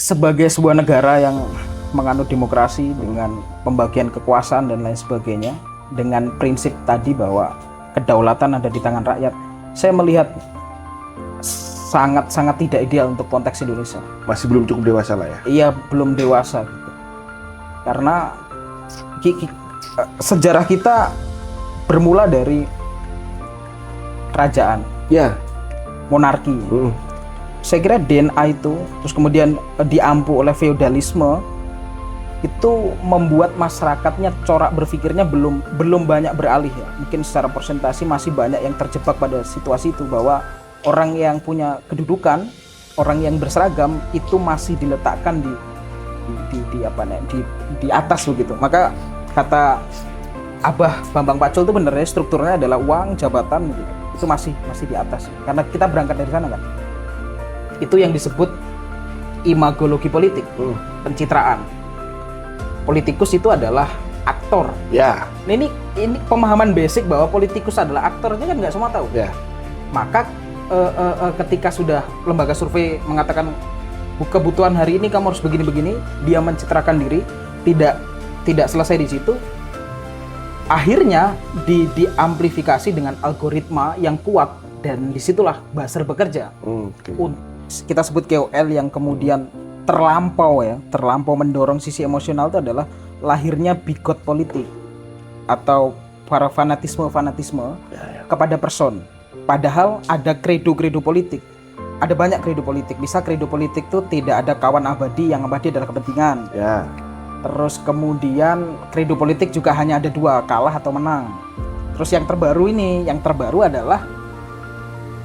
sebagai sebuah negara yang menganut demokrasi dengan pembagian kekuasaan dan lain sebagainya, dengan prinsip tadi bahwa kedaulatan ada di tangan rakyat, saya melihat sangat-sangat tidak ideal untuk konteks Indonesia. Masih belum cukup dewasa lah ya. Iya, belum dewasa gitu. Karena sejarah kita bermula dari kerajaan, Ya. monarki. Saya kira DNA itu terus kemudian diampu oleh feodalisme, itu membuat masyarakatnya corak berpikirnya belum banyak beralih ya. Mungkin secara persentase masih banyak yang terjebak pada situasi itu, bahwa orang yang punya kedudukan, orang yang berseragam itu masih diletakkan di atas begitu. Maka kata Abah Bambang Pacul itu bener ya, strukturnya adalah uang, jabatan gitu. Itu masih di atas. Karena kita berangkat dari sana kan. Itu yang disebut imagologi politik, pencitraan. Politikus itu adalah aktor. Ya. Ini pemahaman basic bahwa politikus adalah aktornya kan nggak semua tahu. Ya. Maka ketika sudah lembaga survei mengatakan kebutuhan hari ini kamu harus begini-begini, dia mencitrakan diri, tidak selesai di situ. Akhirnya diamplifikasi dengan algoritma yang kuat, dan disitulah buzzer bekerja. Kita sebut KOL yang kemudian terlampau mendorong sisi emosional itu adalah lahirnya bigot politik atau para fanatisme kepada person. Padahal ada kredo politik, ada banyak kredo politik. Bisa kredo politik itu tidak ada kawan abadi, yang abadi adalah kepentingan. Ya. Terus kemudian kredo politik juga hanya ada dua, kalah atau menang. Terus yang terbaru adalah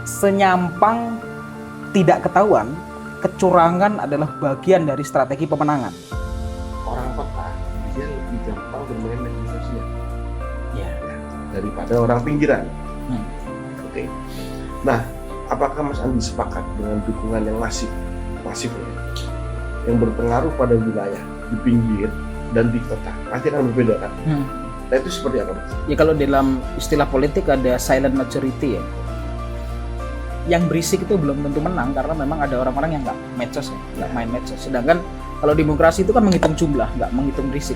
senyampang tidak ketahuan, kecurangan adalah bagian dari strategi pemenangan. Orang kota dia lebih gampang bermain media sosial Ya. daripada orang pinggiran. Oke. Nah, apakah Mas Andi sepakat dengan dukungan yang masif ya, yang berpengaruh pada wilayah di pinggir dan di kota? Pasti akan berbeda kan? Nah, itu seperti apa, Mas? Ya, kalau dalam istilah politik ada silent majority ya. Yang berisik itu belum tentu menang, karena memang ada orang-orang yang nggak medsos ya, nggak main medsos. Sedangkan kalau demokrasi itu kan menghitung jumlah, nggak menghitung berisik.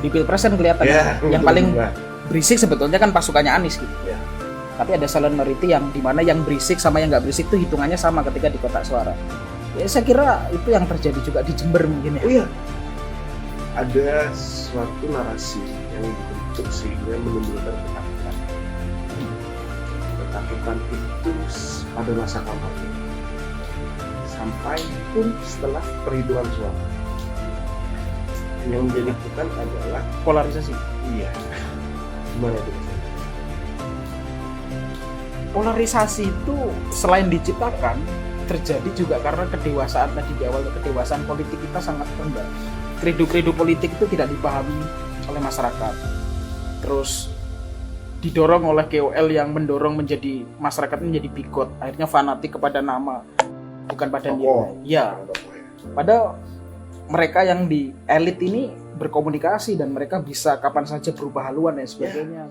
Di Pilpres kan kelihatan yang paling berisik sebetulnya kan pasukannya Anies gitu. Ya. Tapi ada silent majority yang dimana yang berisik sama yang nggak berisik itu hitungannya sama ketika di kotak suara. Ya, saya kira itu yang terjadi juga di Jember mungkin ya. Oh iya. Ada suatu narasi yang dibentuk sehingga menimbulkan ketakutan. Ketakutan itu pada masa kampanye sampai pun setelah perhitungan suara. Yang menjadi bukan adalah Polarisasi. iya. Gimana itu? Polarisasi itu selain diciptakan, terjadi juga karena kedewasaan tadi di awal, kedewasaan politik kita sangat rendah. Kredo politik itu tidak dipahami oleh masyarakat. Terus didorong oleh KOL yang mendorong menjadi masyarakat menjadi bigot, akhirnya fanatik kepada nama, bukan pada nilai. Ya. Padahal mereka yang di elit ini berkomunikasi dan mereka bisa kapan saja berubah haluan dan sebagainya.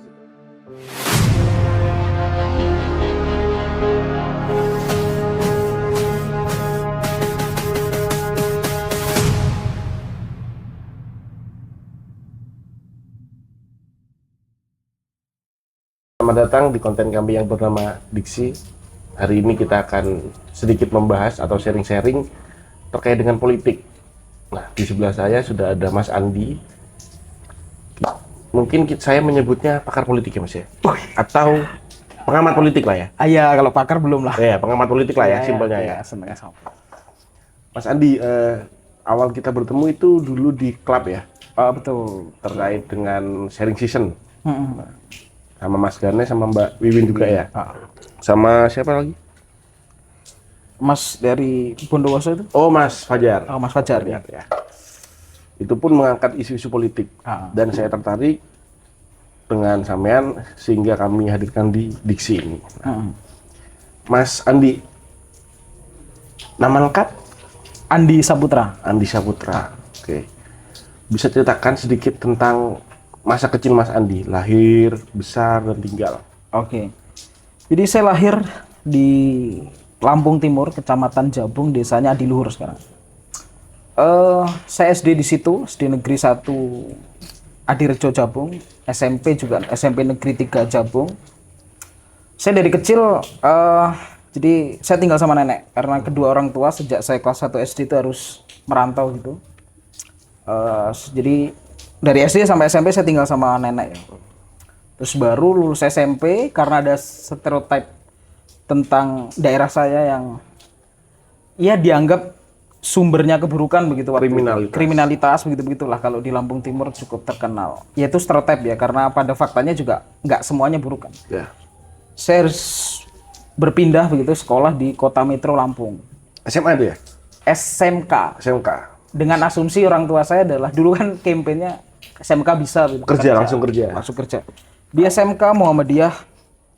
Selamat datang di konten kami yang bernama Diksi. Hari ini kita akan sedikit membahas atau sharing-sharing terkait dengan politik. Nah, di sebelah saya sudah ada Mas Andi. Mungkin saya menyebutnya pakar politik ya, Mas ya? Atau pengamat politik lah ya? Ya, kalau pakar belum lah. Ya, pengamat politik lah ya, simpelnya ya. Sebenarnya sama. Mas Andi, awal kita bertemu itu dulu di klub ya? Betul. Terkait dengan sharing season. Sama Mas Gane, sama Mbak Wiwin juga ya? Sama siapa lagi? Mas dari Bondowoso itu? Oh, Mas Fajar. Oh, Mas Fajar ya. Itu pun mengangkat isu-isu politik. Dan saya tertarik dengan sampean sehingga kami hadirkan di Diksi ini. Mas Andi, nama lengkap? Andi Saputra. Andi Saputra. Oke. Bisa ceritakan sedikit tentang masa kecil Mas Andi, lahir, besar, dan tinggal. Oke. Jadi saya lahir di Lampung Timur, Kecamatan Jabung, desanya Adiluhur sekarang. Saya SD di situ, SD Negeri 1 Adirejo Jabung, SMP juga SMP Negeri 3 Jabung. Saya dari kecil, jadi saya tinggal sama nenek karena kedua orang tua sejak saya kelas 1 SD itu harus merantau gitu. Jadi dari SD sampai SMP saya tinggal sama nenek ya. Terus baru lulus SMP karena ada stereotip tentang daerah saya yang ya dianggap sumbernya keburukan begitu waktu itu. Kriminalitas begitu-begitulah kalau di Lampung Timur cukup terkenal. Yaitu stereotip ya karena pada faktanya juga nggak semuanya buruk kan. Ya. Saya harus berpindah begitu sekolah di Kota Metro Lampung. SMA itu ya? SMK. SMK. Dengan asumsi orang tua saya adalah dulu kan kampanyenya SMK bisa gitu. Langsung kerja. Langsung kerja. Di SMK Muhammadiyah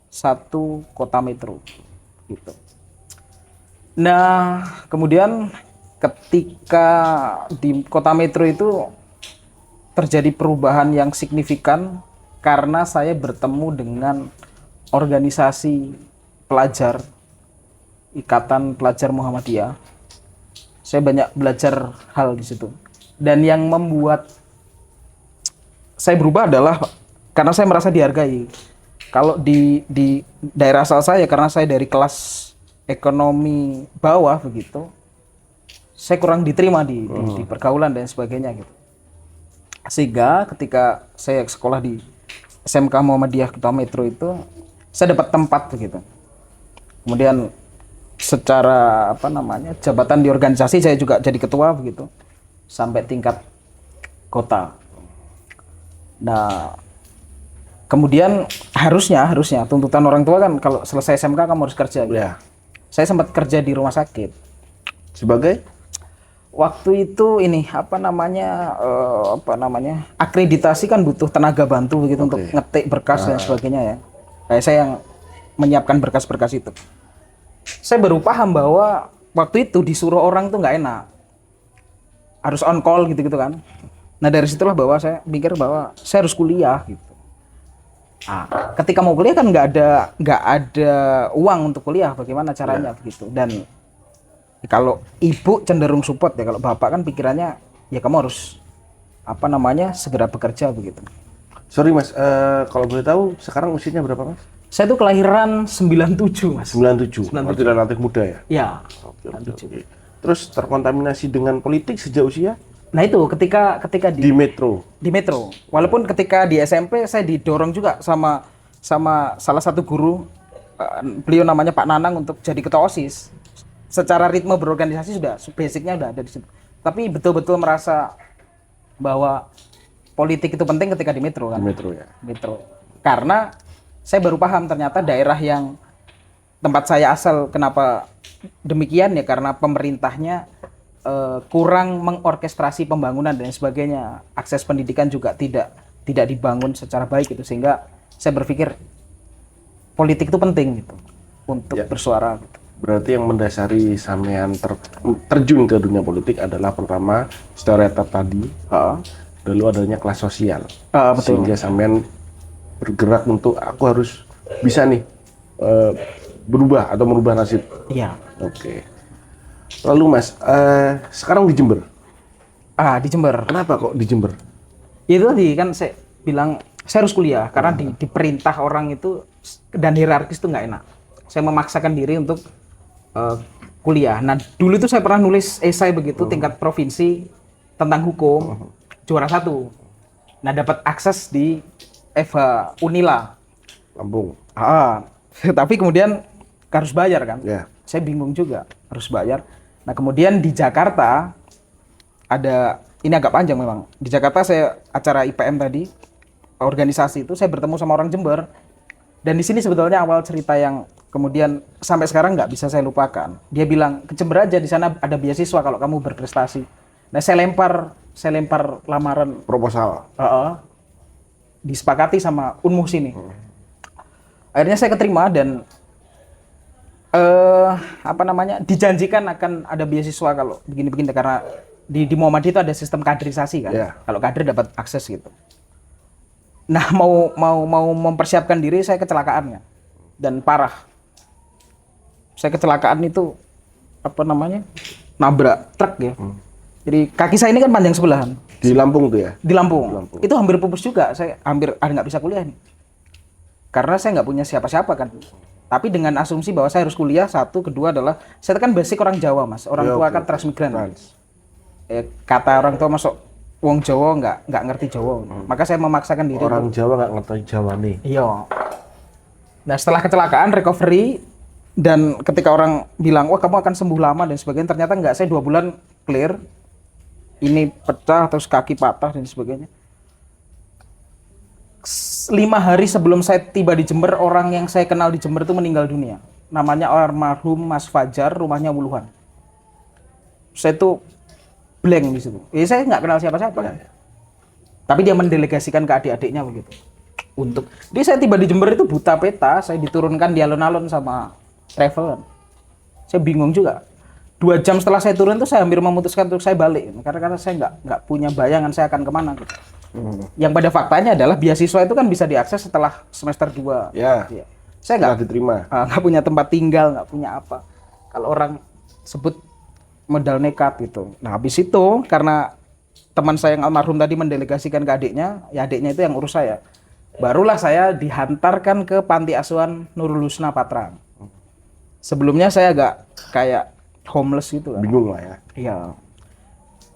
1 Kota Metro gitu. Nah, kemudian ketika di Kota Metro itu terjadi perubahan yang signifikan karena saya bertemu dengan organisasi pelajar Ikatan Pelajar Muhammadiyah. Saya banyak belajar hal di situ. Dan yang membuat saya berubah adalah karena saya merasa dihargai. Kalau di daerah asal saya karena saya dari kelas ekonomi bawah begitu, saya kurang diterima di pergaulan dan sebagainya gitu. Sehingga ketika saya sekolah di SMK Muhammadiyah Kota Metro itu, saya dapat tempat begitu. Kemudian secara jabatan di organisasi saya juga jadi ketua begitu sampai tingkat kota. Nah, kemudian harusnya tuntutan orang tua kan kalau selesai SMK kamu harus kerja gitu. Ya. Saya sempat kerja di rumah sakit. Sebagai? Waktu itu ini akreditasi kan butuh tenaga bantu begitu untuk ngetik berkas dan sebagainya ya. Kayak saya yang menyiapkan berkas-berkas itu. Saya baru paham bahwa waktu itu disuruh orang tuh nggak enak. Harus on call gitu-gitu kan. Nah dari situlah bahwa saya mikir bahwa saya harus kuliah gitu. Nah, ketika mau kuliah kan nggak ada uang untuk kuliah, bagaimana caranya begitu. Dan kalau ibu cenderung support ya, kalau bapak kan pikirannya ya kamu harus segera bekerja begitu. Sorry mas, kalau boleh tahu sekarang usianya berapa mas? Saya tuh kelahiran 97 mas. 97. Berarti relatif muda ya? Ya. Oke. Terus terkontaminasi dengan politik sejak usia? Nah itu ketika di Metro. Di Metro. Walaupun ketika di SMP saya didorong juga sama salah satu guru, beliau namanya Pak Nanang untuk jadi ketua OSIS. Secara ritme berorganisasi basicnya udah ada di situ. Tapi betul-betul merasa bahwa politik itu penting ketika di Metro kan. Di Metro ya. Metro. Karena saya baru paham ternyata daerah yang tempat saya asal kenapa demikian ya karena pemerintahnya kurang mengorkestrasi pembangunan dan sebagainya. Akses pendidikan juga tidak dibangun secara baik gitu, sehingga saya berpikir politik itu penting gitu untuk bersuara gitu. Berarti yang mendasari sampean terjun ke dunia politik adalah pertama stereotip tadi, lalu adanya kelas sosial, betul. Sehingga sampean bergerak untuk aku harus bisa nih berubah atau merubah nasib. Iya. Oke. Lalu mas, sekarang di Jember? Di Jember. Kenapa kok di Jember? Itu tadi kan saya bilang saya harus kuliah karena diperintah orang itu dan hierarkis itu nggak enak. Saya memaksakan diri untuk kuliah. Nah dulu itu saya pernah nulis esai begitu tingkat provinsi tentang hukum, juara 1. Nah dapat akses di FH Unila Lampung. Tapi kemudian harus bayar kan? Yeah. Saya bingung juga harus bayar. Nah kemudian di Jakarta ada, ini agak panjang memang. Di Jakarta saya acara IPM tadi, organisasi itu saya bertemu sama orang Jember. Dan di sini sebetulnya awal cerita yang kemudian sampai sekarang nggak bisa saya lupakan. Dia bilang ke Jember aja, di sana ada beasiswa kalau kamu berprestasi. Nah saya lempar lamaran proposal. Disepakati sama Unmuh sini. Akhirnya saya keterima dan dijanjikan akan ada beasiswa kalau begini-begini karena di Muhammadiyah itu ada sistem kaderisasi kan. Yeah. Kalau kader dapat akses gitu. Nah, mau mempersiapkan diri saya kecelakaan dan parah. Saya kecelakaan itu nabrak truk ya. Jadi kaki saya ini kan panjang sebelahan. Di Lampung tuh ya? Di Lampung. Di Lampung. Itu hampir pupus juga. Saya hampir nggak bisa kuliah nih. Karena saya nggak punya siapa-siapa kan. Tapi dengan asumsi bahwa saya harus kuliah, satu, kedua adalah saya kan basic orang Jawa mas. Orang tua kan transmigran. Kata orang tua masuk wong Jawa nggak ngerti Jawa. Maka saya memaksakan diri. Orang Jawa nggak ngerti Jawa nih. Iya. Nah setelah kecelakaan recovery dan ketika orang bilang wah kamu akan sembuh lama dan sebagainya, ternyata nggak. Saya 2 bulan clear. Ini pecah terus kaki patah dan sebagainya. 5 hari sebelum saya tiba di Jember, orang yang saya kenal di Jember itu meninggal dunia. Namanya almarhum Mas Fajar, rumahnya Wuluhan. Saya tuh blank di situ. Saya nggak kenal siapa-siapa kan. Tapi dia mendelegasikan ke adik-adiknya begitu. Dia saya tiba di Jember itu buta peta, saya diturunkan di alun-alun sama travel. Saya bingung juga. 2 jam setelah saya turun tuh saya hampir memutuskan untuk saya balik karena saya nggak punya bayangan saya akan kemana gitu. Yang pada faktanya adalah beasiswa itu kan bisa diakses setelah semester 2. Ya. Saya nggak diterima. Nggak punya tempat tinggal, nggak punya apa. Kalau orang sebut modal nekat gitu. Nah habis itu karena teman saya yang almarhum tadi mendelegasikan ke adiknya, ya adiknya itu yang urus saya. Barulah saya dihantarkan ke Panti Asuhan Nurul Husna Patrang. Sebelumnya saya agak kayak homeless gitu kan. Bingung lah ya. Iya.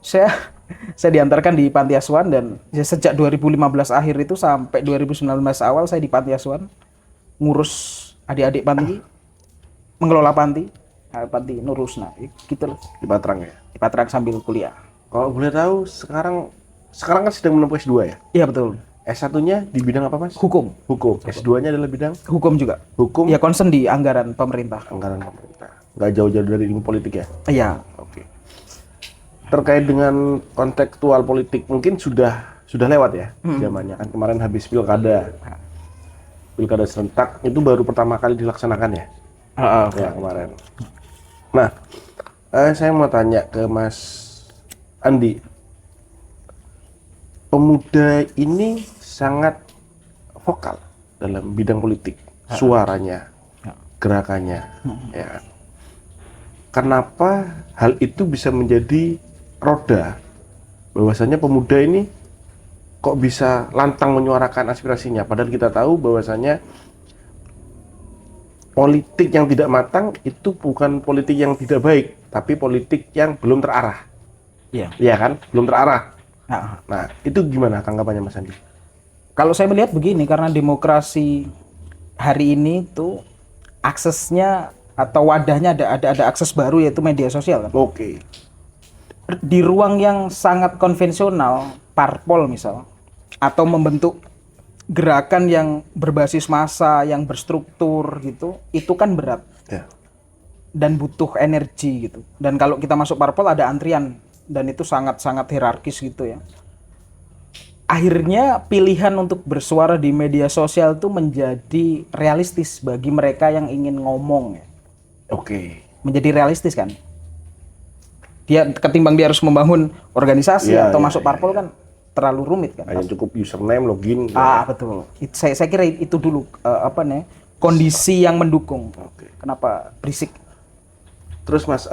Saya diantarkan di Panti Asuhan dan ya, sejak 2015 akhir itu sampai 2019 awal saya di Panti Asuhan ngurus adik-adik panti, mengelola panti Nurul Husna gitu loh. Di Patrang ya. Di Patrang sambil kuliah. Kalau boleh tahu sekarang kan sedang menempuh S2 ya? Iya betul. S1-nya di bidang apa mas? Hukum. S2-nya adalah bidang? Hukum juga. Hukum? Ya concern di anggaran pemerintah. Anggaran pemerintah. Nggak jauh-jauh dari ilmu politik ya? Iya. Oke. Terkait dengan kontekstual politik mungkin sudah lewat ya zamannya kan kemarin habis pilkada serentak itu baru pertama kali dilaksanakan ya? Ya kemarin. Nah, saya mau tanya ke Mas Andi, pemuda ini sangat vokal dalam bidang politik, suaranya, gerakannya, ya. Kenapa hal itu bisa menjadi roda bahwasanya pemuda ini kok bisa lantang menyuarakan aspirasinya, padahal kita tahu bahwasanya politik yang tidak matang itu bukan politik yang tidak baik, tapi politik yang belum terarah. Iya. Iya kan? Belum terarah. Nah, itu gimana tanggapannya Mas Andi? kalau saya melihat begini, karena demokrasi hari ini tuh aksesnya atau wadahnya ada akses baru yaitu media sosial kan. Oke. Di ruang yang sangat konvensional, parpol misal, atau membentuk gerakan yang berbasis massa, yang berstruktur gitu, itu kan berat. Ya. Dan butuh energi gitu. Dan kalau kita masuk parpol ada antrian dan itu sangat-sangat hierarkis gitu ya. Akhirnya pilihan untuk bersuara di media sosial itu menjadi realistis bagi mereka yang ingin ngomong ya. Oke. Menjadi realistis kan. Dia ketimbang dia harus membangun organisasi atau masuk parpol kan terlalu rumit kan. Hanya cukup username, login. Betul. Saya kira itu dulu kondisi yang mendukung. Oke. Kenapa berisik? Terus Mas,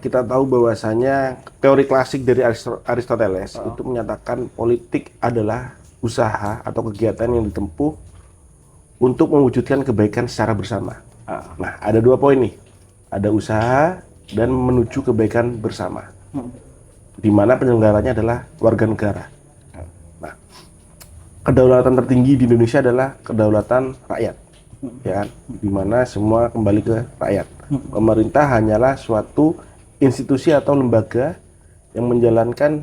kita tahu bahwasanya teori klasik dari Aristoteles itu menyatakan politik adalah usaha atau kegiatan yang ditempuh untuk mewujudkan kebaikan secara bersama. Nah, ada 2 poin nih. Ada usaha dan menuju kebaikan bersama. Di mana penyelenggaranya adalah warga negara. Nah, kedaulatan tertinggi di Indonesia adalah kedaulatan rakyat. Ya kan? Di mana semua kembali ke rakyat. Pemerintah hanyalah suatu institusi atau lembaga yang menjalankan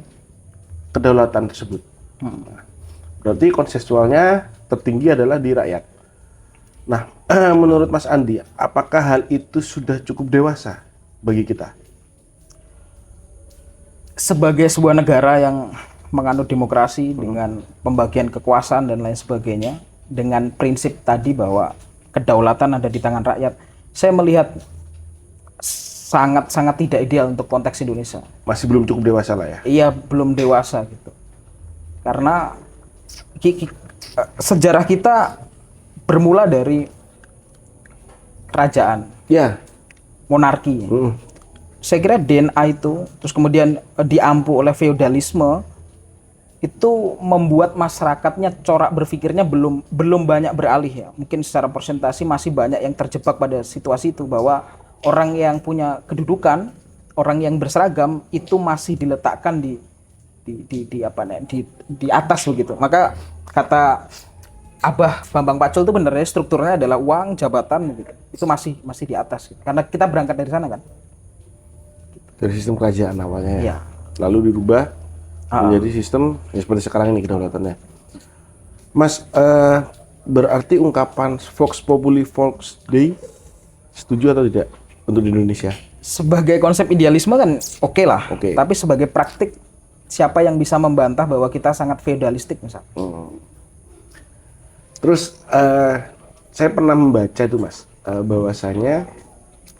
kedaulatan tersebut. Nah, berarti konseptualnya tertinggi adalah di rakyat. Nah, menurut Mas Andi, apakah hal itu sudah cukup dewasa bagi kita? Sebagai sebuah negara yang menganut demokrasi dengan pembagian kekuasaan dan lain sebagainya, dengan prinsip tadi bahwa kedaulatan ada di tangan rakyat, saya melihat sangat-sangat tidak ideal untuk konteks Indonesia. Masih belum cukup dewasa lah ya? Iya, belum dewasa gitu. Karena sejarah kita bermula dari kerajaan, Ya. monarki. saya kira DNA itu terus kemudian diampu oleh feodalisme itu membuat masyarakatnya corak berpikirnya belum banyak beralih ya. Mungkin secara persentase masih banyak yang terjebak pada situasi itu, bahwa orang yang punya kedudukan, orang yang berseragam itu masih diletakkan di atas begitu. Maka kata Abah Bambang Pacul itu benar ya, strukturnya adalah uang, jabatan gitu. Itu masih di atas gitu. Karena kita berangkat dari sana kan. Dari sistem kerajaan awalnya ya. Iya. Lalu dirubah menjadi sistem ya seperti sekarang ini kedaulatannya. Mas, berarti ungkapan Vox Populi Vox Dei setuju atau tidak untuk di Indonesia? Sebagai konsep idealisme kan oke lah. Oke. Tapi sebagai praktik, siapa yang bisa membantah bahwa kita sangat feodalistik misal? Terus saya pernah membaca itu Mas, bahwasanya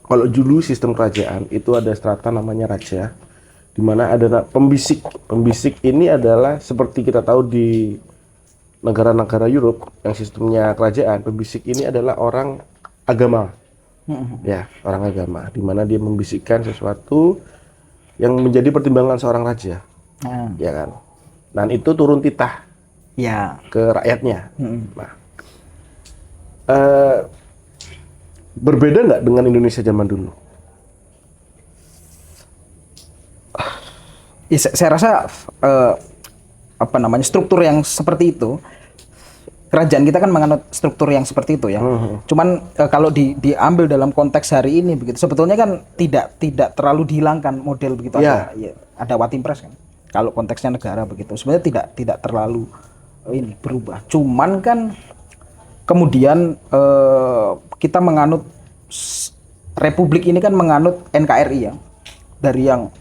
kalau dulu sistem kerajaan itu ada strata namanya raja, di mana ada pembisik. Pembisik ini adalah seperti kita tahu di negara-negara Europe yang sistemnya kerajaan, pembisik ini adalah orang agama. Ya, orang agama, di mana dia membisikkan sesuatu yang menjadi pertimbangan seorang raja. Ya kan? Dan itu turun titah Ya. ke rakyatnya. Nah, berbeda nggak dengan Indonesia zaman dulu? Saya rasa struktur yang seperti itu, kerajaan kita kan menganut struktur yang seperti itu ya. Cuman kalau diambil dalam konteks hari ini begitu, sebetulnya kan tidak terlalu dihilangkan model begitu. Ada Watimpres kan. Kalau konteksnya negara begitu, sebenarnya tidak terlalu ini berubah. Cuman kan kemudian kita menganut Republik ini kan menganut NKRI ya, dari yang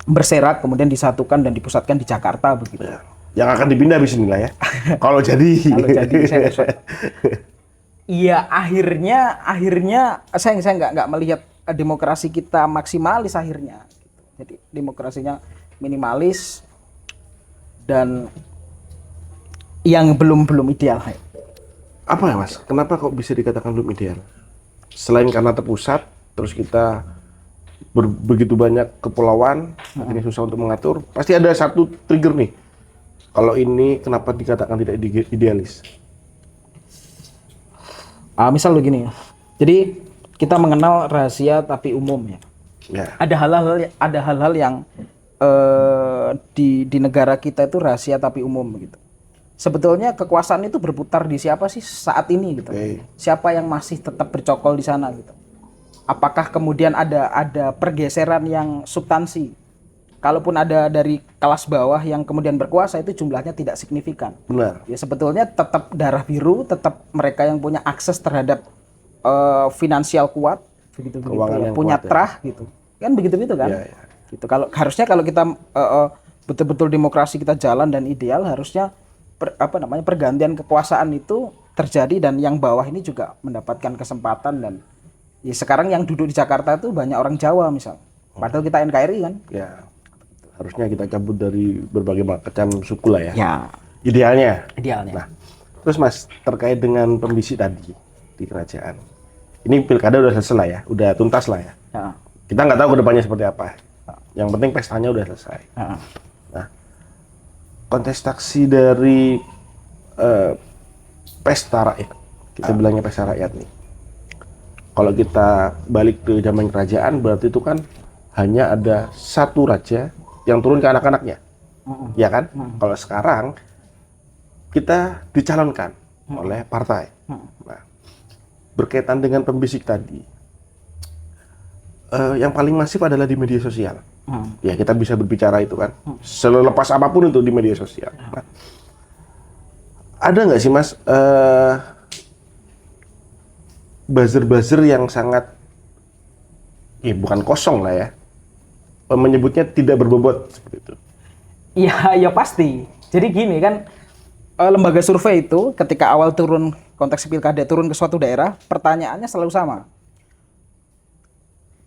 berserak kemudian disatukan dan dipusatkan di Jakarta begitu. Yang akan dipindah bismillah ya. Kalau jadi. Iya, akhirnya saya nggak melihat demokrasi kita maksimalis akhirnya. Jadi demokrasinya minimalis dan yang belum ideal. Apa ya Mas? Kenapa kok bisa dikatakan belum ideal? Selain karena terpusat, terus kita begitu banyak kepulauan, akhirnya susah untuk mengatur. Pasti ada satu trigger nih. Kalau ini kenapa dikatakan tidak idealis? Misal begini, jadi kita mengenal rahasia tapi umum ya. Ada hal-hal yang di negara kita itu rahasia tapi umum gitu. Sebetulnya kekuasaan itu berputar di siapa sih saat ini gitu. Siapa yang masih tetap bercokol di sana gitu. Apakah kemudian ada pergeseran yang substansi? Kalaupun ada dari kelas bawah yang kemudian berkuasa, itu jumlahnya tidak signifikan. Benar. Ya sebetulnya tetap darah biru, tetap mereka yang punya akses terhadap finansial kuat, begitu ya, punya trah gitu. Kan begitu kan? Ya. Gitu. Harusnya kalau kita betul-betul demokrasi kita jalan dan ideal, harusnya pergantian kekuasaan itu terjadi dan yang bawah ini juga mendapatkan kesempatan. Dan ya sekarang yang duduk di Jakarta itu banyak orang Jawa misal, padahal kita NKRI kan. Ya, harusnya kita cabut dari berbagai macam suku lah ya. Ya. Idealnya. Nah, terus Mas, terkait dengan pembisik tadi di kerajaan, ini pilkada udah selesai ya, udah tuntas lah ya. Kita nggak tahu kedepannya seperti apa. Yang penting pestanya udah selesai. Nah, kontestasi dari pesta rakyat, kita bilangnya pesta rakyat nih. Kalau kita balik ke zaman kerajaan, berarti itu kan hanya ada satu raja yang turun ke anak-anaknya, ya kan? Kalau sekarang kita dicalonkan oleh partai. Nah, berkaitan dengan pembisik tadi, yang paling masif adalah di media sosial. Ya kita bisa berbicara itu kan, selepas apapun itu di media sosial. Nah, ada nggak sih Mas buzzer-buzzer yang sangat, bukan kosong lah ya, menyebutnya tidak berbobot seperti itu? Ya pasti. Jadi gini kan, lembaga survei itu ketika awal turun konteks pilkada turun ke suatu daerah, pertanyaannya selalu sama.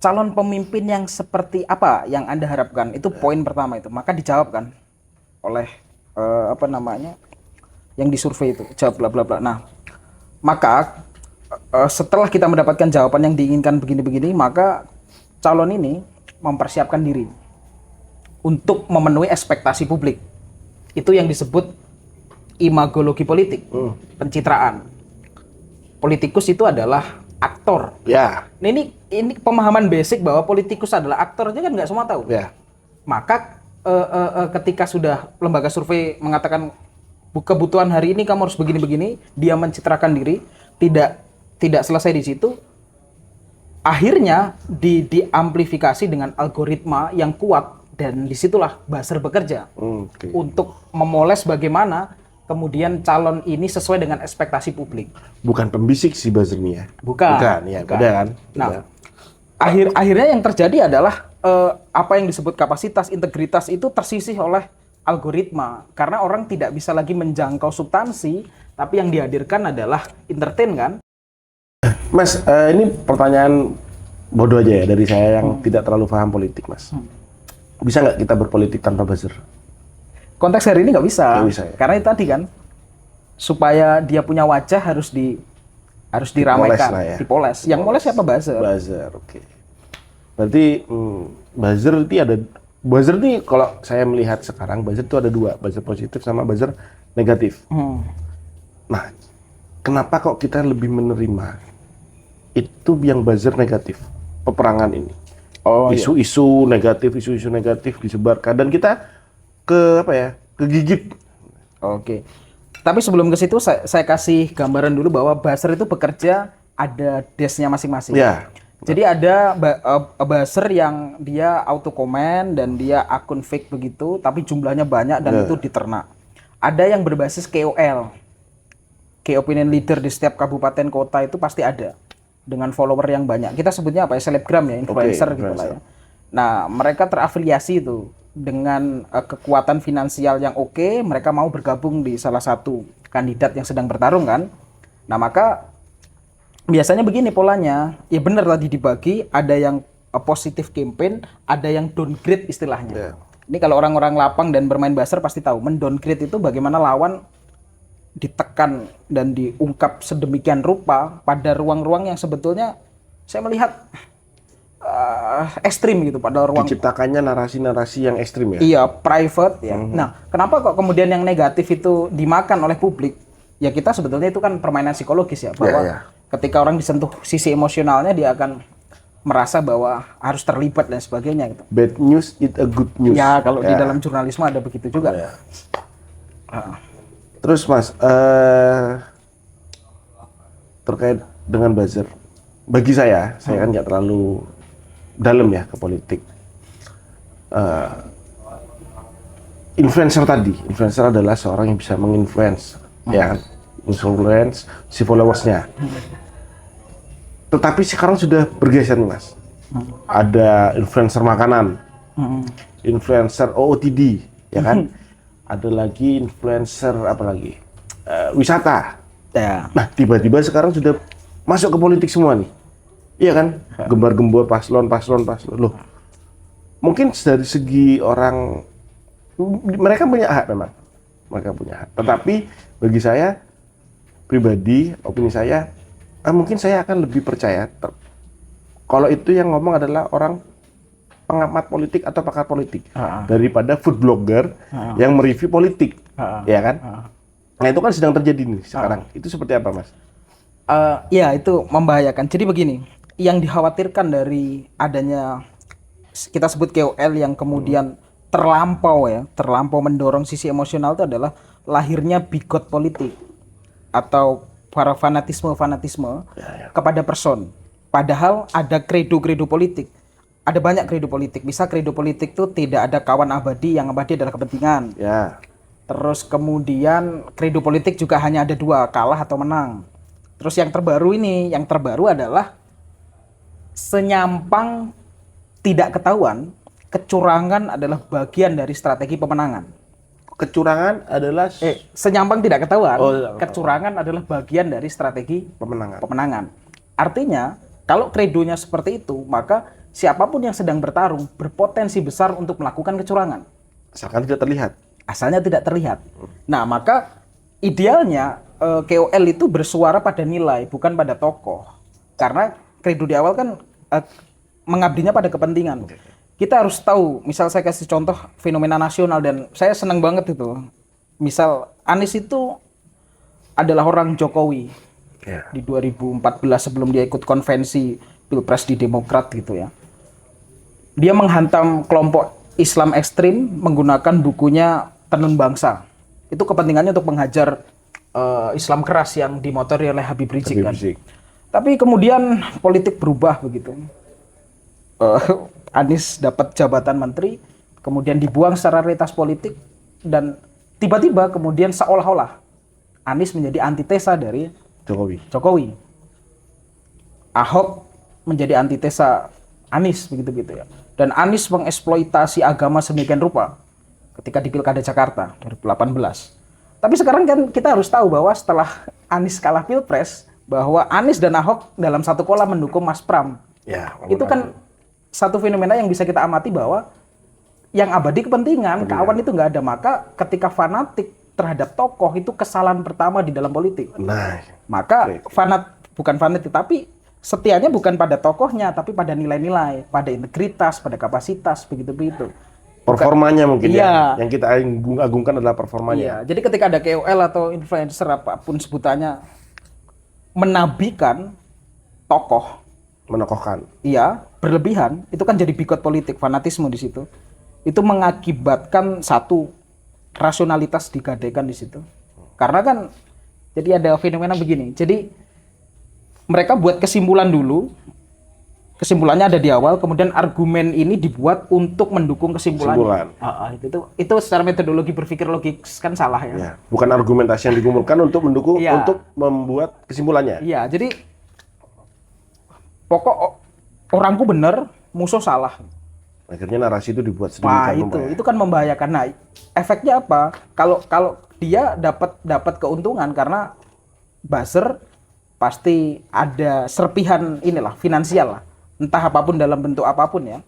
Calon pemimpin yang seperti apa yang Anda harapkan? Itu poin pertama itu. Maka dijawab kan oleh yang disurvei itu, jawab bla bla bla. Nah, maka setelah kita mendapatkan jawaban yang diinginkan begini-begini, maka calon ini mempersiapkan diri untuk memenuhi ekspektasi publik. Itu yang disebut imagologi politik, pencitraan. Politikus itu adalah aktor. Ya. Nah, ini pemahaman basic bahwa politikus adalah aktor aja kan nggak semua tahu. Ya. Maka ketika sudah lembaga survei mengatakan kebutuhan hari ini kamu harus begini-begini, dia mencitrakan diri, tidak selesai di situ. Akhirnya diamplifikasi dengan algoritma yang kuat, dan disitulah buzzer bekerja untuk memoles bagaimana kemudian calon ini sesuai dengan ekspektasi publik. Bukan pembisik sih buzzer ini ya? Bukan. Ya, Bukan. beda kan? Nah, Beda. akhirnya yang terjadi adalah apa yang disebut kapasitas, integritas itu tersisih oleh algoritma karena orang tidak bisa lagi menjangkau substansi, tapi yang dihadirkan adalah entertain kan? Mas, ini pertanyaan bodoh aja ya dari saya yang tidak terlalu paham politik, Mas. Bisa nggak kita berpolitik tanpa buzzer? Konteks hari ini nggak bisa, Nggak bisa ya? karena itu tadi kan supaya dia punya wajah harus diramaikan, lah ya. dipoles. Yang moles siapa? Buzzer. Buzzer, oke. Berarti buzzer ini kalau saya melihat sekarang buzzer itu ada dua, buzzer positif sama buzzer negatif. Nah, kenapa kok kita lebih menerima itu yang buzzer negatif, peperangan ini? Isu-isu negatif disebarkan dan kita kegigit. Oke. Tapi sebelum ke situ saya kasih gambaran dulu bahwa buzzer itu bekerja ada desk-nya masing-masing. Ya. Jadi ada buzzer yang dia auto comment dan dia akun fake begitu, tapi jumlahnya banyak dan itu diternak. Ada yang berbasis KOL, Key Opinion Leader di setiap kabupaten kota itu pasti ada dengan follower yang banyak. Kita sebutnya apa ya? Selebgram ya, influencer gitu lah ya. Nah, mereka terafiliasi itu dengan kekuatan finansial yang oke, mereka mau bergabung di salah satu kandidat yang sedang bertarung kan. Nah, maka biasanya begini polanya, ya benar tadi dibagi, ada yang positif campaign, ada yang downgrade istilahnya. Ini kalau orang-orang lapang dan bermain buzzer pasti tahu, mendowngrade itu bagaimana lawan ditekan dan diungkap sedemikian rupa pada ruang-ruang yang sebetulnya saya melihat ekstrim gitu, pada ruang Diciptakannya narasi-narasi yang ekstrim ya? Iya, private ya. Nah, kenapa kok kemudian yang negatif itu dimakan oleh publik? Ya kita sebetulnya itu kan permainan psikologis ya, bahwa ketika orang disentuh sisi emosionalnya dia akan merasa bahwa harus terlibat dan sebagainya gitu. Bad news is a good news. Ya, kalau di dalam jurnalisme ada begitu juga. Terus Mas, terkait dengan buzzer, bagi saya kan nggak terlalu dalam ya ke politik. Influencer adalah seorang yang bisa menginfluence, ya kan? Influence si followersnya. Tetapi sekarang sudah bergeser nih Mas. Ada influencer makanan, influencer OOTD, ya kan? Ada lagi influencer wisata. Ya. Nah, tiba-tiba sekarang sudah masuk ke politik semua nih. Iya kan? Gembar-gembor paslon. Loh. Mungkin dari segi orang mereka punya hak memang. Mereka punya hak. Tetapi bagi saya pribadi, opini saya, mungkin saya akan lebih percaya kalau itu yang ngomong adalah orang pengamat politik atau pakar politik daripada food blogger yang mereview politik, ya kan? Nah itu kan sedang terjadi nih sekarang. Itu seperti apa, Mas? Ya itu membahayakan. Jadi begini, yang dikhawatirkan dari adanya kita sebut KOL yang kemudian terlampau mendorong sisi emosional itu adalah lahirnya bigot politik atau para fanatisme kepada person. Padahal ada kredo politik. Ada banyak kredo politik. Bisa kredo politik itu tidak ada kawan abadi, yang abadi adalah kepentingan. Ya. Terus kemudian kredo politik juga hanya ada dua, kalah atau menang. Terus yang terbaru adalah senyampang tidak ketahuan, kecurangan adalah bagian dari strategi pemenangan. Kecurangan adalah senyampang tidak ketahuan, kecurangan adalah bagian dari strategi pemenangan. Artinya, kalau kredonya seperti itu, maka siapapun yang sedang bertarung berpotensi besar untuk melakukan kecurangan. Asalnya tidak terlihat. Nah, maka idealnya KOL itu bersuara pada nilai, bukan pada tokoh. Karena kredo di awal kan mengabdinya pada kepentingan. kita harus tahu, misal saya kasih contoh fenomena nasional dan saya senang banget itu. Misal Anies itu adalah orang Jokowi Ya. di 2014 sebelum dia ikut konvensi Pilpres di Demokrat gitu ya. Dia menghantam kelompok Islam ekstrim menggunakan bukunya Tenun Bangsa. Itu kepentingannya untuk menghajar Islam keras yang dimotori oleh Habib Rizik kan. Tapi kemudian politik berubah begitu. Anies dapat jabatan menteri, kemudian dibuang secara realitas politik, dan tiba-tiba kemudian seolah-olah Anies menjadi antitesa dari Jokowi. Ahok menjadi antitesa Anies begitu-gitu ya. Dan Anies mengeksploitasi agama sedemikian rupa ketika di Pilkada Jakarta 2018. Tapi sekarang kan kita harus tahu bahwa setelah Anies kalah Pilpres, bahwa Anies dan Ahok dalam satu kolam mendukung Mas Pram. Ya, Itu kan satu fenomena yang bisa kita amati bahwa yang abadi kepentingan, kawan itu nggak ada. Maka ketika fanatik terhadap tokoh itu kesalahan pertama di dalam politik. Nah, Maka bukan fanatik, tapi setianya bukan pada tokohnya, tapi pada nilai-nilai, pada integritas, pada kapasitas, begitu-begitu. performanya mungkin Iya. ya. Yang kita agungkan adalah performanya. Iya, jadi ketika ada KOL atau influencer apapun sebutannya menabikan tokoh, Menokohkan. iya, berlebihan, itu kan jadi bikot politik, fanatisme di situ. Itu mengakibatkan satu rasionalitas digadaikan di situ. Karena kan jadi ada fenomena begini. Jadi mereka buat kesimpulan dulu. Kesimpulannya ada di awal, kemudian argumen ini dibuat untuk mendukung kesimpulannya. Itu secara metodologi berpikir logis kan salah ya. Ya, bukan argumentasi yang dikumpulkan untuk mendukung Iya. untuk membuat kesimpulannya. Iya, jadi pokok orangku bener, musuh salah. Akhirnya narasi itu dibuat Wah, sedemikian rupa. itu kan membahayakan. Nah, efeknya apa? Kalau dia dapat keuntungan karena buzzer pasti ada serpihan inilah finansial lah. Entah apapun dalam bentuk apapun ya.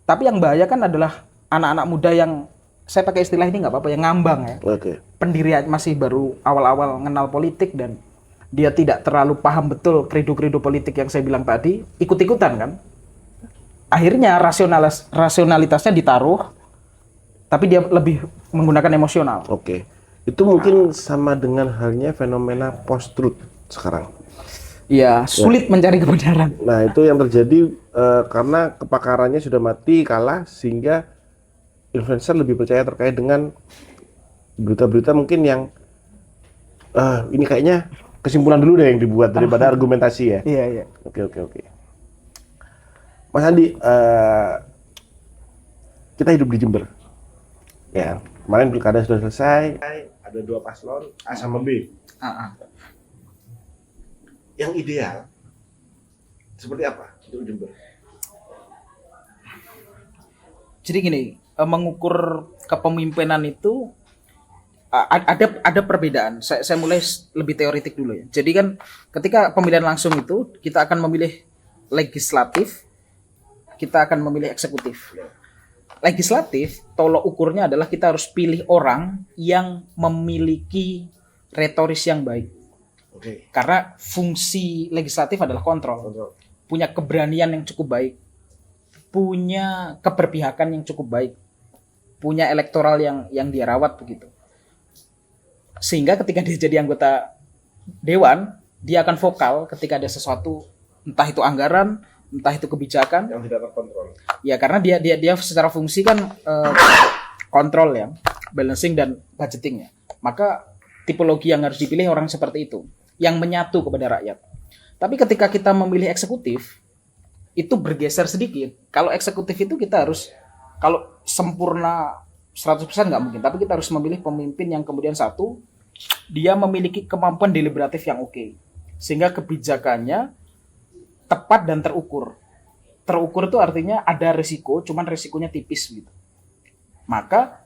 Tapi yang bahaya kan adalah anak-anak muda yang saya pakai istilah ini nggak apa-apa yang ngambang ya. Oke. Pendirian masih baru awal-awal mengenal politik dan dia tidak terlalu paham betul kredo-kredo politik yang saya bilang tadi, ikut-ikutan kan. Akhirnya rasionalitasnya ditaruh, tapi dia lebih menggunakan emosional. Oke. Itu mungkin sama dengan halnya fenomena post-truth sekarang. Iya, sulit mencari kebenaran. Nah, itu yang terjadi karena kepakarannya sudah mati, kalah, sehingga influencer lebih percaya terkait dengan berita-berita mungkin yang ini kayaknya kesimpulan dulu deh yang dibuat daripada argumentasi ya. Iya. Oke. Mas Andi, kita hidup di Jember. Ya, kemarin pilkada sudah selesai, ada dua paslon, A sama B. Yang ideal seperti apa untuk Jember? Jadi gini, mengukur kepemimpinan itu ada perbedaan. Saya mulai lebih teoritik dulu ya. Jadi kan ketika pemilihan langsung itu kita akan memilih legislatif, kita akan memilih eksekutif. Legislatif, tolok ukurnya adalah kita harus pilih orang yang memiliki retoris yang baik. Oke. Karena fungsi legislatif adalah kontrol. Punya keberanian yang cukup baik. Punya keberpihakan yang cukup baik. Punya elektoral yang dia rawat begitu. Sehingga ketika dia jadi anggota dewan, dia akan vokal ketika ada sesuatu, entah itu anggaran, entah itu kebijakan Yang tidak terkontrol. ya, karena dia secara fungsi kan kontrol ya, balancing dan budgeting ya. Maka tipologi yang harus dipilih orang seperti itu yang menyatu kepada rakyat. Tapi ketika kita memilih eksekutif itu bergeser sedikit. Kalau eksekutif itu kita harus, kalau sempurna 100% nggak mungkin, tapi kita harus memilih pemimpin yang kemudian satu, dia memiliki kemampuan deliberatif yang oke, sehingga kebijakannya tepat dan terukur. Terukur itu artinya ada risiko, cuman risikonya tipis gitu. Maka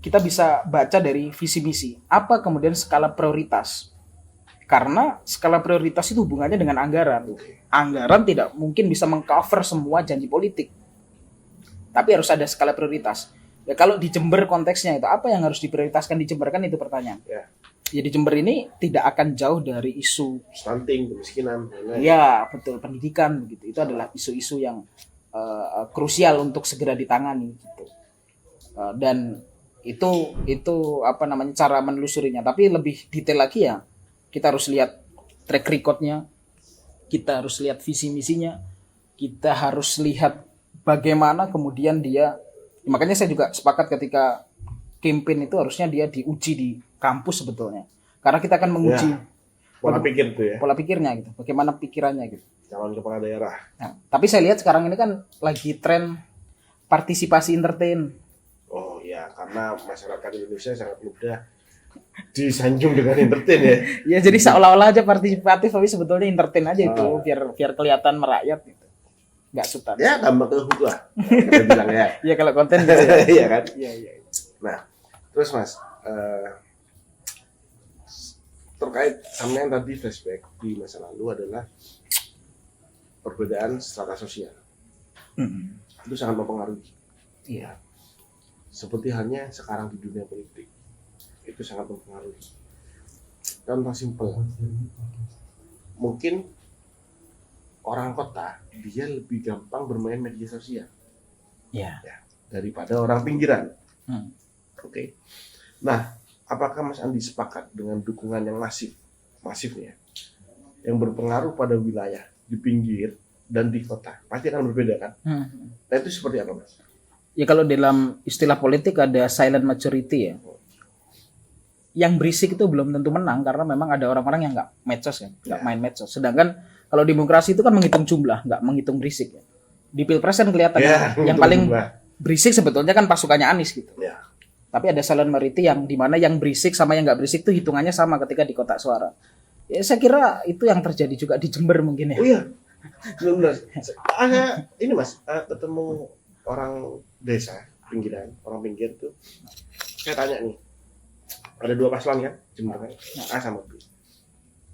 kita bisa baca dari visi misi, apa kemudian skala prioritas. Karena skala prioritas itu hubungannya dengan anggaran. Anggaran tidak mungkin bisa mengcover semua janji politik. Tapi harus ada skala prioritas. Ya kalau di Jember konteksnya itu, apa yang harus diprioritaskan di Jember kan itu pertanyaan. Ya. Ya di Jember ini tidak akan jauh dari isu Stunting, kemiskinan. ya betul, pendidikan begitu. Itu adalah isu-isu yang krusial untuk segera ditangani gitu. Dan itu apa namanya cara menelusurinya. Tapi lebih detail lagi ya kita harus lihat track recordnya, kita harus lihat visi misinya, kita harus lihat bagaimana kemudian dia. Makanya saya juga sepakat ketika campaign itu harusnya dia diuji di kampus sebetulnya, karena kita akan menguji pola pikir tuh ya, pola pikirnya gitu, bagaimana pikirannya gitu. calon kepala daerah. Nah, tapi saya lihat sekarang ini kan lagi tren partisipasi entertain. Oh ya, karena masyarakat Indonesia sangat mudah disanjung dengan entertain ya. Ya jadi seolah-olah aja partisipatif tapi sebetulnya entertain aja itu biar kelihatan merakyat gitu. Nggak substansi. Ya tambah ke hook lah. Kita bilang ya. Iya kalau konten gitu ya. Iya kan? Iya iya. Nah, terus Mas, terkait sama yang tadi flashback di masa lalu adalah perbedaan strata sosial. Itu sangat mempengaruhi. Iya. Seperti halnya sekarang di dunia politik. Itu sangat mempengaruhi. Contoh simpel. Mungkin orang kota dia lebih gampang bermain media sosial Iya. ya, daripada orang pinggiran. Oke. Nah, apakah Mas Andi sepakat dengan dukungan yang masifnya, yang berpengaruh pada wilayah di pinggir dan di kota? Pasti akan berbeda kan? Nah itu seperti apa Mas? Ya kalau dalam istilah politik ada silent majority ya. Yang berisik itu belum tentu menang karena memang ada orang-orang yang nggak medsos kan, nggak main medsos. Sedangkan kalau demokrasi itu kan menghitung jumlah, nggak menghitung berisik. Ya. Di pilpres kan kelihatan yang paling berisik sebetulnya kan pasukannya Anies gitu. Ya. Tapi ada silent majority yang dimana yang berisik sama yang nggak berisik itu hitungannya sama ketika di kotak suara. Ya saya kira itu yang terjadi juga di Jember mungkin ya. Oh iya, benar. Ini Mas, ketemu orang desa pinggiran, orang pinggir tuh. Saya tanya nih, ada dua paslon kan, Jember kan, A sama B.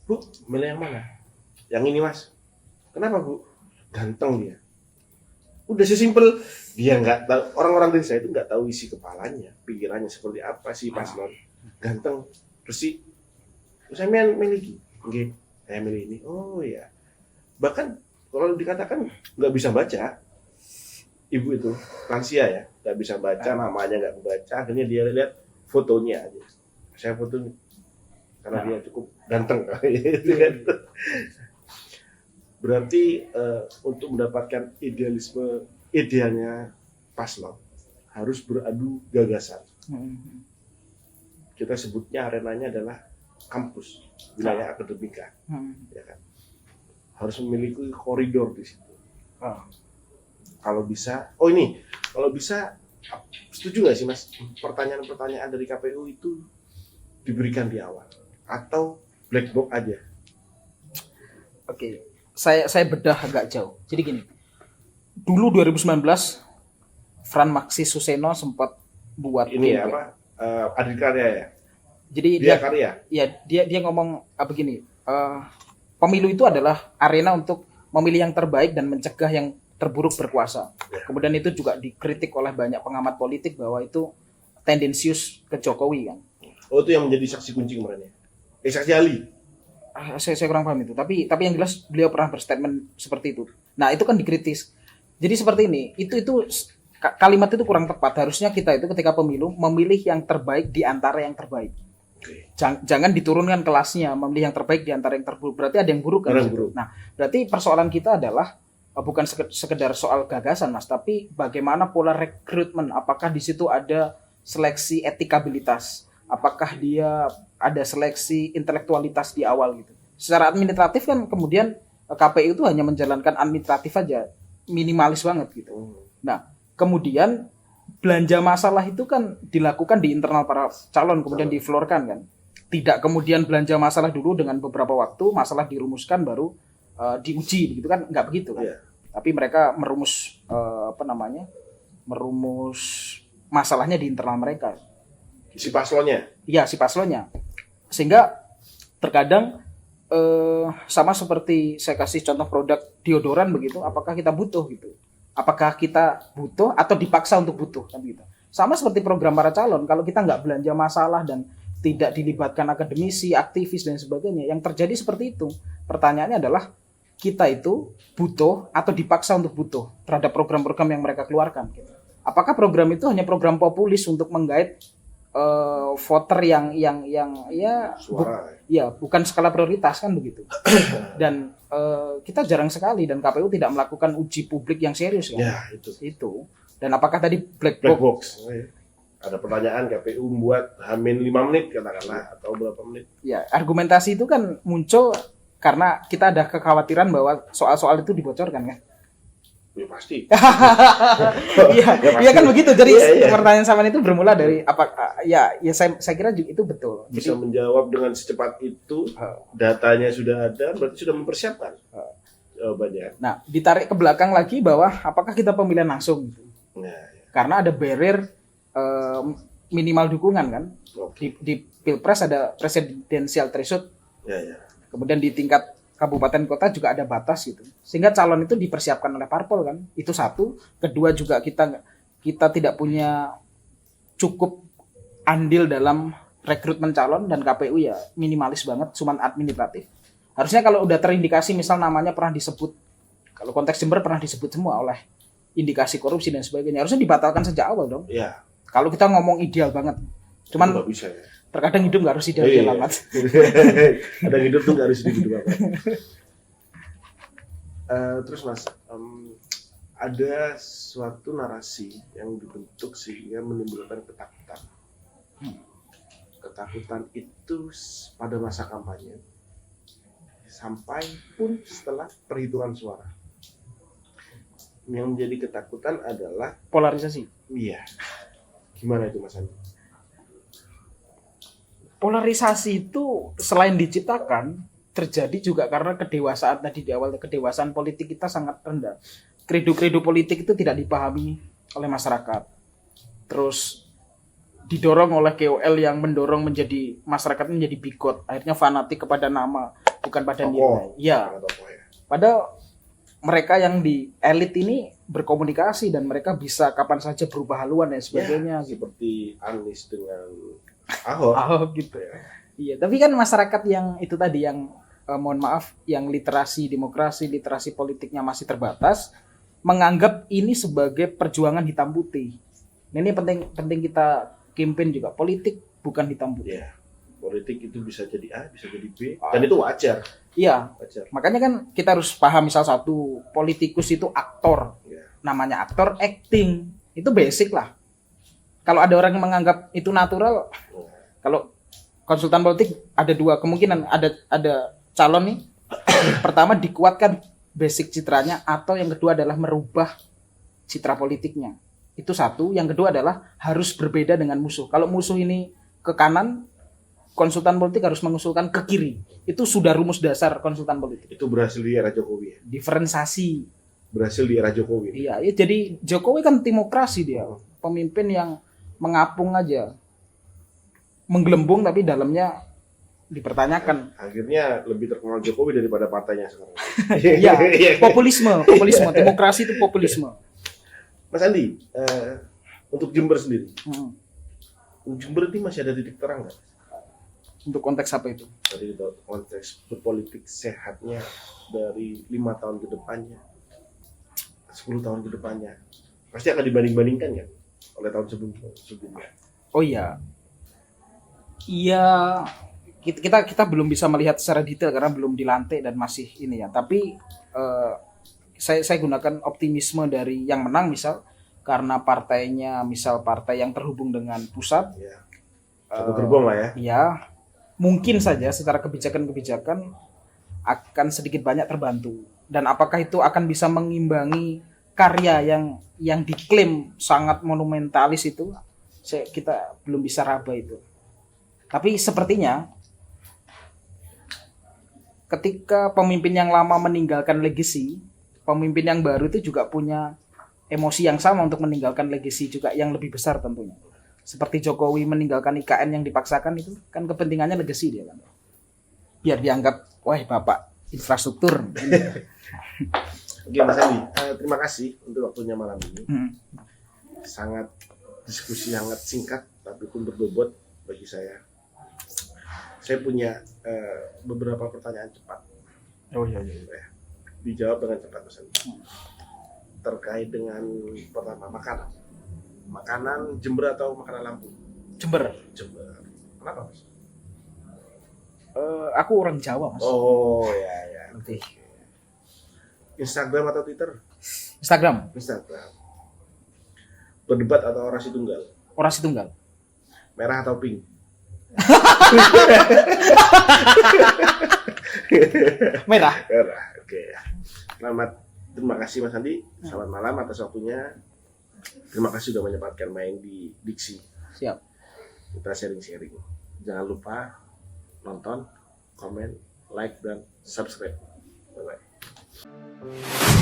Bu, milih yang mana? Yang ini Mas. Kenapa Bu? Ganteng dia. Udah sesimpel, dia nggak tahu, orang-orang desa itu nggak tahu isi kepalanya, pikirannya seperti apa sih paslon. Ganteng, bersih. Terus saya milih, oke, saya milih ini. Oh ya, bahkan kalau dikatakan nggak bisa baca, ibu itu lansia ya, nggak bisa baca, namanya nggak baca, akhirnya dia lihat fotonya aja. Saya foto karena dia cukup ganteng, gitu kan. Berarti untuk mendapatkan idealnya paslon harus beradu gagasan. Kita sebutnya arenanya adalah kampus, wilayah akademika, ya kan. Harus memiliki koridor di situ. Kalau bisa, kalau bisa, setuju nggak sih Mas? Pertanyaan-pertanyaan dari KPU itu diberikan di awal atau black box aja? Oke. Saya bedah agak jauh. Jadi gini, dulu 2019 Fran Maxi Suseno sempat buat ini ya apa Adikarya ya. Jadi dia ngomong begini, pemilu itu adalah arena untuk memilih yang terbaik dan mencegah yang terburuk berkuasa. Kemudian itu juga dikritik oleh banyak pengamat politik bahwa itu tendensius ke Jokowi kan. Oh itu yang menjadi saksi kunci kemarin ya? Saksi ahli. Saya kurang paham itu. Tapi yang jelas beliau pernah berstatement seperti itu. Nah itu kan dikritis. Jadi seperti ini. Itu kalimat itu kurang tepat. Harusnya kita itu ketika pemilu memilih yang terbaik di antara yang terbaik. Jangan diturunkan kelasnya, memilih yang terbaik di antara yang terburuk. Berarti ada yang buruk kan? Nah berarti persoalan kita adalah bukan sekedar soal gagasan Mas, tapi bagaimana pola rekrutmen. Apakah di situ ada seleksi etikabilitas? Apakah dia ada seleksi intelektualitas di awal gitu. Secara administratif kan kemudian KPU itu hanya menjalankan administratif aja, minimalis banget gitu. Nah, kemudian belanja masalah itu kan dilakukan di internal para calon, kemudian diflorkan kan. Tidak kemudian belanja masalah dulu dengan beberapa waktu, masalah dirumuskan baru diuji gitu kan, nggak begitu kan. Tapi mereka merumus merumus masalahnya di internal mereka. Si paslonnya? Iya, si paslonnya. Sehingga terkadang sama seperti saya kasih contoh produk deodoran begitu, apakah kita butuh gitu? Apakah kita butuh atau dipaksa untuk butuh kan gitu. Sama seperti program para calon, kalau kita nggak belanja masalah dan tidak dilibatkan akademisi, aktivis dan sebagainya, yang terjadi seperti itu. Pertanyaannya adalah kita itu butuh atau dipaksa untuk butuh terhadap program-program yang mereka keluarkan. Gitu. Apakah program itu hanya program populis untuk menggait voter yang ya Suara. bukan skala prioritas kan begitu. Dan kita jarang sekali dan KPU tidak melakukan uji publik yang serius kan. Ya, itu. Itu. Dan apakah tadi black Black box? box. Ada pertanyaan KPU membuat H-5 menit katakanlah atau berapa menit. Ya, argumentasi itu kan muncul karena kita ada kekhawatiran bahwa soal-soal itu dibocorkan kan. Ya pasti. Iya, Ya, iya kan begitu. Jadi Iya. pertanyaan sama itu bermula dari apa? Ya saya kira juga itu betul. Bisa Jadi, menjawab dengan secepat itu, datanya sudah ada, berarti sudah mempersiapkan jawabannya. nah, ditarik ke belakang lagi bahwa apakah kita pemilihan langsung gitu. Nah, ya. Karena ada barrier minimal dukungan kan. Oke. Di Pilpres ada presidensial threshold, Ya. kemudian di tingkat kabupaten kota juga ada batas gitu. Sehingga calon itu dipersiapkan oleh parpol kan. Itu satu. Kedua juga kita tidak punya cukup andil dalam rekrutmen calon dan KPU ya minimalis banget, cuman administratif. Harusnya kalau udah terindikasi misal namanya pernah disebut, kalau konteks Jember pernah disebut semua oleh indikasi korupsi dan sebagainya, harusnya dibatalkan sejak awal dong. Ya. Kalau kita ngomong ideal banget. Cuman Nggak bisa ya. terkadang hidup nggak harus ideal amat. Ada hidup tuh nggak harus hidup apa. Terus Mas, ada suatu narasi yang dibentuk sehingga menimbulkan ketakutan. Ketakutan itu pada masa kampanye sampai pun setelah perhitungan suara. Yang menjadi ketakutan adalah Polarisasi. iya. Gimana itu Mas Andi? Polarisasi itu selain diciptakan terjadi juga karena kedewasaan tadi di awal, kedewasaan politik kita sangat rendah. Kredo-kredo politik itu tidak dipahami oleh masyarakat. Terus didorong oleh KOL yang mendorong menjadi masyarakat menjadi bigot, akhirnya fanatik kepada nama bukan pada nilai. Ya. Padahal mereka yang di elit ini berkomunikasi dan mereka bisa kapan saja berubah haluan dan sebagainya Ya, gitu. seperti Anies dengan Ahok. Oh gitu ya. Iya, tapi kan masyarakat yang itu tadi yang mohon maaf, yang literasi demokrasi, literasi politiknya masih terbatas, menganggap ini sebagai perjuangan hitam putih. Nah, ini penting kita campaign juga. Politik bukan hitam putih. Ya, politik itu bisa jadi A, bisa jadi B, dan itu wajar. Iya, Wajar. makanya kan kita harus paham misal satu, politikus itu aktor. Ya. Namanya aktor, acting. Itu basic lah. Kalau ada orang yang menganggap itu natural, kalau konsultan politik ada dua kemungkinan, ada calon nih. Pertama dikuatkan basic citranya, atau yang kedua adalah merubah citra politiknya. Itu satu. Yang kedua adalah harus berbeda dengan musuh. Kalau musuh ini ke kanan, konsultan politik harus mengusulkan ke kiri. Itu sudah rumus dasar konsultan politik. Itu berhasil di era Jokowi ya? Diferensiasi. Berhasil di era Jokowi. Iya, ya, jadi Jokowi kan timokrasi dia. Pemimpin yang mengapung aja. Menggelembung tapi dalamnya dipertanyakan. Akhirnya lebih terkenal Jokowi daripada partainya sekarang. Iya, populisme, demokrasi itu populisme. Mas Andi, untuk Jember sendiri, Hmm. Jember ini masih ada titik terang nggak? Untuk konteks apa itu? Dari konteks berpolitik sehatnya dari 5 tahun ke depannya, 10 tahun ke depannya, pasti akan dibanding-bandingkan kan oleh tahun sebelumnya. Oh iya, kita belum bisa melihat secara detail karena belum dilantik dan masih ini ya. Tapi saya gunakan optimisme dari yang menang misal karena partainya misal partai yang terhubung dengan pusat. Ya. Satu gerbong lah ya. Ya, mungkin saja secara kebijakan-kebijakan akan sedikit banyak terbantu. Dan apakah itu akan bisa mengimbangi karya yang diklaim sangat monumentalis itu? Kita belum bisa raba itu. Tapi sepertinya ketika pemimpin yang lama meninggalkan legacy, pemimpin yang baru itu juga punya emosi yang sama untuk meninggalkan legacy juga yang lebih besar tentunya. Seperti Jokowi meninggalkan IKN yang dipaksakan itu kan kepentingannya legacy dia kan. Biar dianggap, wah bapak infrastruktur. Oke Mas Andi, terima kasih untuk waktunya malam ini. Sangat diskusi sangat singkat tapi pun berbobot bagi saya. Saya punya beberapa pertanyaan cepat. Oh iya. Dijawab dengan cepat Mas Andi. Terkait dengan pertama makanan. Makanan Jember atau makanan Lampung? Jember. Jember. Kenapa Mas? Aku orang Jawa, Mas. Oh ya. Lebih. Instagram atau Twitter? Instagram. Instagram. Berdebat atau orasi tunggal? Orasi tunggal. Merah atau pink? Merah. Merah. Oke. Terima kasih Mas Andi. Selamat malam atas waktunya. Terima kasih sudah menyempatkan main di Diksi. Siap. Kita sharing-sharing. Jangan lupa nonton, komen, like, dan subscribe. Bye-bye.